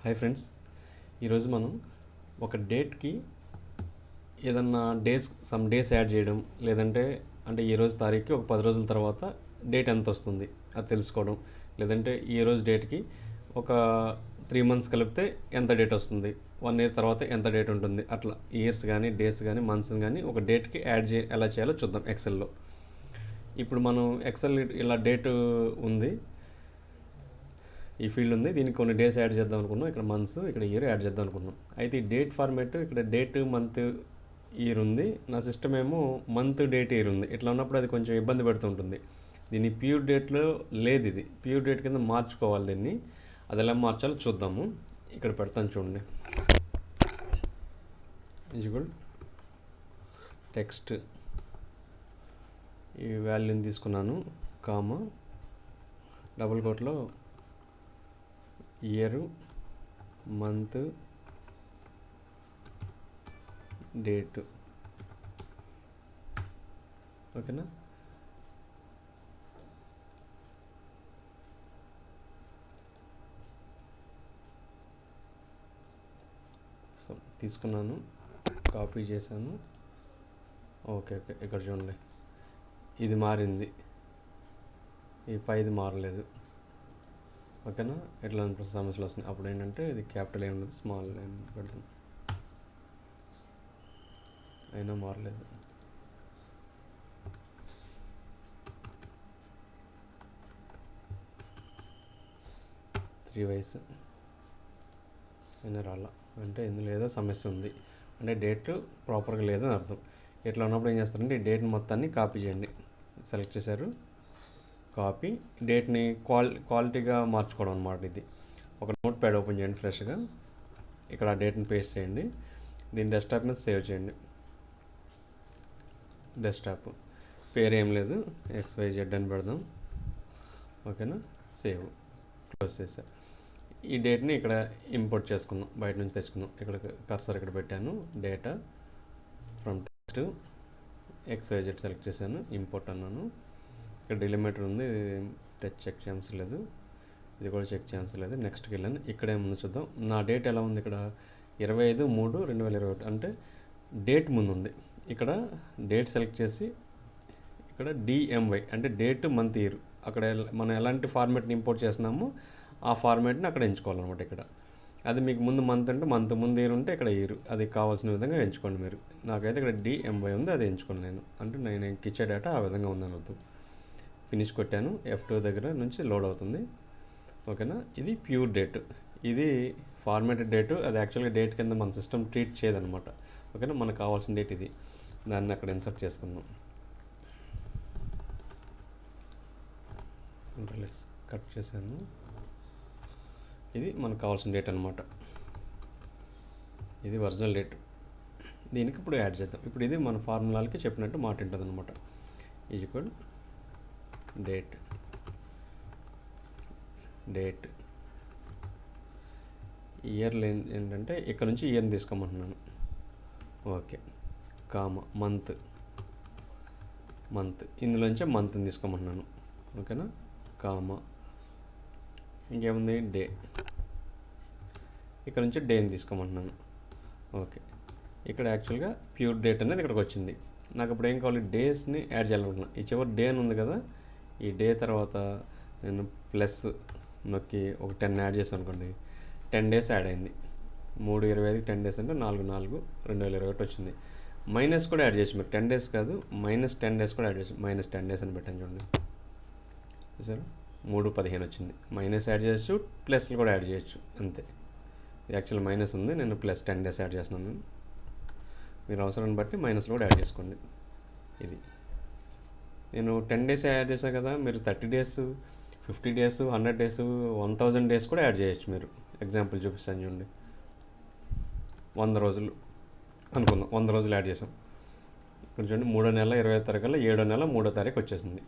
Hi friends, ఈరోజు మనం ఒక డేట్కి ఏదన్నా సమ్ డేస్ యాడ్ చేయడం, లేదంటే అంటే ఈ రోజు తారీఖుకి ఒక 10 రోజుల తర్వాత డేట్ ఎంత వస్తుంది అది తెలుసుకోవడం, లేదంటే ఈ రోజు డేట్కి ఒక 3 మంత్స్ కలిపితే ఎంత డేట్ వస్తుంది, 1 ఇయర్ తర్వాత ఎంత డేట్ ఉంటుంది, అట్లా ఇయర్స్ కానీ డేస్ కానీ మంత్స్ కానీ ఒక డేట్కి ఎలా చేయాలో చూద్దాం ఎక్సెల్లో. ఇప్పుడు మనం ఎక్సెల్ ఇలా డేట్ ఉంది, ఈ ఫీల్డ్ ఉంది, దీనికి కొన్ని డేస్ యాడ్ చేద్దాం అనుకున్నాం. ఇక్కడ మంత్స్, ఇక్కడ ఇయర్ యాడ్ చేద్దాం అనుకున్నాం. అయితే ఈ డేట్ ఫార్మాట్ ఇక్కడ డేట్ మంత్ ఇయర్ ఉంది, నా సిస్టమ్ ఏమో మంత్ డేట్ ఇయర్ ఉంది. ఇట్లా ఉన్నప్పుడు అది కొంచెం ఇబ్బంది పెడుతుంటుంది. దీన్ని ప్యూర్ డేట్లో లేదు, ఇది ప్యూర్ డేట్ కింద మార్చుకోవాలి. దీన్ని అది ఎలా మార్చాలో చూద్దాము. ఇక్కడ పెడతాను చూడండి. ఈజ్వల్ టెక్స్ట్ ఈ వాల్యూని తీసుకున్నాను, కామా డబుల్ కోట్లో ఇయరు, మంత్, డేటు. ఓకేనా? సో తీసుకున్నాను, కాపీ చేశాను. ఓకే, ఇక్కడ చూడండి, ఇది మారింది, ఈ పైది మారలేదు. ఓకేనా? ఎట్లా సమస్యలు వస్తున్నాయి. అప్పుడు ఏంటంటే ఇది క్యాపిటల్ ఏమి ఉండదు, స్మాల్ ఏం పెడతాం, అయినా మారలేదు. త్రీ వైస్ అయినా రాలా అంటే ఇందులో ఏదో సమస్య ఉంది, అంటే డేట్ ప్రాపర్గా లేదని అర్థం. ఇట్లా ఉన్నప్పుడు ఏం చేస్తారంటే ఈ డేట్ మొత్తాన్ని కాపీ చేయండి. సెలెక్ట్ చేశారు, కాపీ, డేట్ని క్వాలిటీగా మార్చుకోవడం అనమాట. ఇది ఒక నోట్ ప్యాడ్ ఓపెన్ చేయండి ఫ్రెష్గా, ఇక్కడ ఆ డేట్ని పేస్ట్ చేయండి, దీన్ని డెస్క్టాప్ మీద సేవ్ చేయండి. డెస్క్టాప్ పేరు ఏం లేదు, XYZ అని పెడదాం. ఓకేనా? సేవ్, క్లోజ్ చేసా. ఈ డేట్ని ఇక్కడ ఇంపోర్ట్ చేసుకుందాం, బయట నుంచి తెచ్చుకుందాం. ఇక్కడ కర్సర్ ఇక్కడ పెట్టాను, data from text XYZ select చేశాను, ఇంపోర్ట్ అన్నాను. ఇక్కడ డిలిమిటర్ ఉంది, టచ్ చెక్ చేయవలసిన లేదు, ఇది కూడా చెక్ చేయవలసిన లేదు. నెక్స్ట్కి వెళ్ళాను. ఇక్కడ ఏముందో చూద్దాం. నా డేట్ ఎలా ఉంది, ఇక్కడ 25/3/2021 అంటే డేట్ ముందు ఉంది. ఇక్కడ డేట్ సెలెక్ట్ చేసి ఇక్కడ DMY అంటే డేట్ మంత్ ఇయర్, అక్కడ మనం ఎలాంటి ఫార్మాట్ని ఇంపోర్ట్ చేస్తున్నామో ఆ ఫార్మాట్ని అక్కడ ఎంచుకోవాలన్నమాట. ఇక్కడ అది మీకు ముందు మంత్ అంటే మంత్, ముందు ఇయర్ ఉంటే ఇక్కడ ఇయర్, అది కావాల్సిన విధంగా ఎంచుకోండి మీరు. నాకైతే ఇక్కడ DMY ఉంది, అది ఎంచుకోండి నేను, అంటే నేను ఇచ్చే డేటా ఆ విధంగా ఉందని అర్థం. ఫినిష్ కొట్టాను, F2 దగ్గర నుంచి లోడ్ అవుతుంది. ఓకేనా? ఇది ప్యూర్ డేట్, ఇది ఫార్మాటెడ్ డేటు. అది యాక్చువల్గా డేట్ కింద మన సిస్టమ్ ట్రీట్ చేయదనమాట. ఓకేనా? మనకు కావాల్సిన డేట్ ఇది, దాన్ని అక్కడ ఇన్సర్ట్ చేసుకుందాం. కంట్రోల్-X కట్ చేశాను. ఇది మనకు కావాల్సిన డేట్ అనమాట, ఇది ఒరిజినల్ డేట్. దీనికి ఇప్పుడు యాడ్ చేద్దాం. ఇప్పుడు ఇది మన ఫార్ములాలకి చెప్పినట్టు మాట ఉంటుంది అనమాట. ఈక్వల్ డేట్ ఇయర్లు ఏంటంటే ఇక్కడ నుంచి ఇయర్ని తీసుకోమంటున్నాను. ఓకే, కామ మంత్ ఇందులోంచే మంత్ని తీసుకోమంటున్నాను. ఓకేనా? కామ ఇంకేముంది, డే, ఇక్కడ నుంచి డేని తీసుకోమంటున్నాను. ఓకే, ఇక్కడ యాక్చువల్గా ప్యూర్ డేట్ అనేది ఇక్కడికి వచ్చింది. నాకు ఇప్పుడు ఏం కావాలి, డేస్ని యాడ్ చేయాలనుకుంటున్నాను. ఈ చివరి డే అని ఉంది కదా, ఈ డే తర్వాత నేను ప్లస్ నొక్కి ఒక 10 యాడ్ చేసాను అనుకోండి, 10 డేస్ యాడ్ అయింది. 3/25కి 10 డేస్ అంటే 4/4/2021 వచ్చింది. మైనస్ కూడా యాడ్ చేసి మీరు 10 డేస్ కాదు, -10 డేస్ కూడా యాడ్ చేసి -10 డేస్ అని పెట్టాను చూడండి. చూసారు, 3/15 వచ్చింది. మైనస్ యాడ్ చేయొచ్చు, ప్లస్లు కూడా యాడ్ చేయొచ్చు, అంతే. ఇది యాక్చువల్ మైనస్ ఉంది, నేను ప్లస్ 10 డేస్ యాడ్ చేస్తున్నాను. మీరు అవసరాన్ని బట్టి మైనస్లో కూడా యాడ్ చేసుకోండి. ఇది నేను 10 డేస్ యాడ్ చేశాను కదా, మీరు 30 డేస్, 50 డేస్, 100 డేస్, 1000 డేస్ కూడా యాడ్ చేయొచ్చు. మీరు ఎగ్జాంపుల్ చూపిస్తాను చూడండి. 100 రోజులు అనుకుందాం, 100 రోజులు యాడ్ చేసాం. ఇక్కడ చూడండి, 3వ నెల 20వ తారీఖు, 7వ నెల 3వ తారీఖు వచ్చేసింది.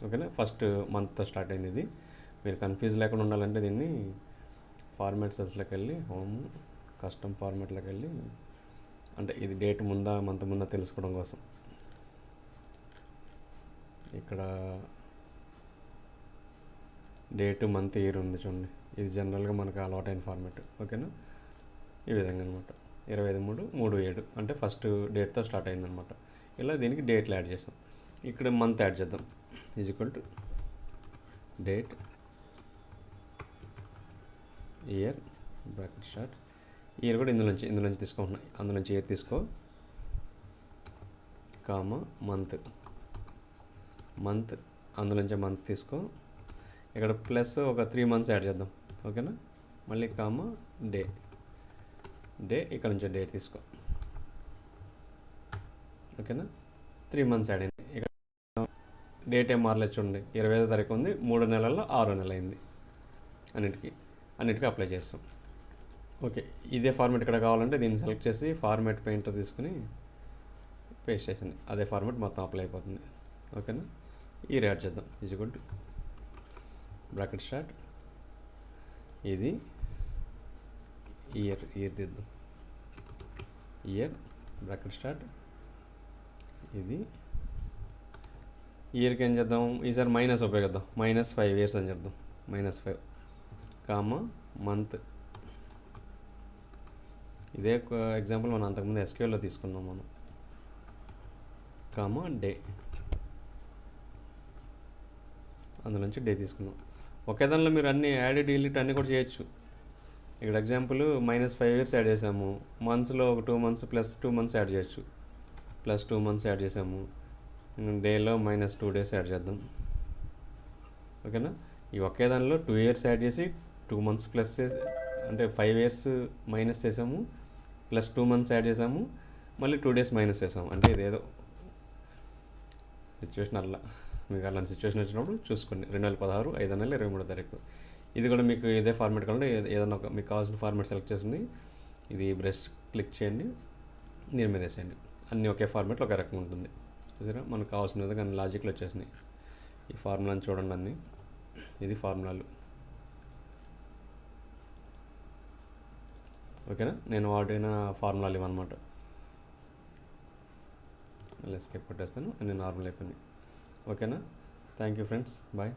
ఓకేనా? ఫస్ట్ మంత్తో స్టార్ట్ అయింది ఇది. మీరు కన్ఫ్యూజ్ లేకుండా ఉండాలంటే దీన్ని ఫార్మాట్ సెల్స్లోకి వెళ్ళి, హోమ్ కస్టమ్ ఫార్మాట్లోకి వెళ్ళి, అంటే ఇది డేట్ ముందా మంత్ ముందా తెలుసుకోవడం కోసం ఇక్కడ డేట్ మంత్ ఇయర్ ఉంది చూడండి, ఇది జనరల్గా మనకు అలవాటైన ఫార్మాట్. ఓకేనా, ఈ విధంగా అనమాట. 25/3/37 అంటే ఫస్ట్ డేట్తో స్టార్ట్ అయిందనమాట. ఇలా దీనికి డేట్లు యాడ్ చేసాం. ఇక్కడ మంత్ యాడ్ చేద్దాం. Equal to date year bracket start. Year కూడా ఇందులోంచి తీసుకుంటున్నాయి, అందులోంచి ఇయర్ తీసుకో, కామా మంత్ అందులోంచి మంత్ తీసుకో. ఇక్కడ ప్లస్ ఒక 3 months యాడ్ చేద్దాం. ఓకేనా, మళ్ళీ కామా డే ఇక్కడ నుంచి డేట్ తీసుకో. ఓకేనా, 3 months యాడ్ అయింది. ఇక్కడ డేట్ ఏం మారలేదు చూడండి, 25వ తారీఖు ఉంది, 3 నెలల్లో 6వ నెల అయింది. అన్నిటికీ అప్లై చేస్తాం. ఓకే, ఇదే ఫార్మాట్ ఇక్కడ కావాలంటే దీన్ని సెలెక్ట్ చేసి ఫార్మాట్ పెయింటర్ తీసుకుని పేస్ట్ చేసింది, అదే ఫార్మాట్ మొత్తం అప్లై అయిపోతుంది. ఓకేనా, ఇయర్ యాడ్ చేద్దాం. ఈక్వల్ టు బ్రాకెట్ స్టార్ట్, ఇది ఇయర్ దిద్దాం. ఇయర్ బ్రాకెట్ స్టార్ట్, ఇది ఇయర్కి ఏం చేద్దాం, ఈసారి మైనస్ ఉపయోగిద్దాం. -5 years అని చెప్దాం. -5 కామా మంత్. ఇదే ఎగ్జాంపుల్ మనం అంతకుముందు ఎస్క్యూఎల్లో తీసుకున్నాం మనం. కామా డే, అందులోంచి డే తీసుకున్నాం. ఒకే దానిలో మీరు అన్ని యాడ్ డిలీట్ అన్నీ కూడా చేయొచ్చు. ఇక్కడ ఎగ్జాంపుల్ -5 years యాడ్ చేసాము, మంత్స్లో ఒక 2 months ప్లస్ 2 months యాడ్ చేయొచ్చు. ప్లస్ 2 months యాడ్ చేసాము, డేలో -2 days యాడ్ చేద్దాం. ఓకేనా, ఈ ఒకే దానిలో 2 years యాడ్ చేసి 2 months ప్లస్ అంటే 5 years మైనస్ చేసాము, ప్లస్ 2 months యాడ్ చేసాము, మళ్ళీ 2 days మైనస్ చేసాము. అంటే ఇదేదో సిచ్యువేషన్ అలా, మీకు అలాంటి సిచ్యువేషన్ వచ్చినప్పుడు చూసుకోండి. 2016 5వ నెల 23వ తారీఖు. ఇది కూడా మీకు ఇదే ఫార్మాట్ కావాలంటే ఏదైనా ఒక మీకు కావాల్సిన ఫార్మాట్ సెలెక్ట్ చేసుకుని ఇది బ్రష్ క్లిక్ చేయండి, దీని మీద వేసేయండి. అన్నీ ఒకే ఫార్మాట్లో ఒక రకంగా ఉంటుంది. చూసారా, మనకు కావాల్సిన విధంగా అన్ని లాజిక్లు వచ్చేసినాయి. ఈ ఫార్ములాని చూడండి అన్నీ, ఇది ఫార్ములాలు. ఓకేనా, నేను వాడిన ఫార్ములాలు ఇవన్నమాట. ఎస్కేప్ కొట్టేస్తాను, అన్నీ నార్మల్ అయిపోయింది. ఓకేనా, థ్యాంక్ యూ ఫ్రెండ్స్, బాయ్.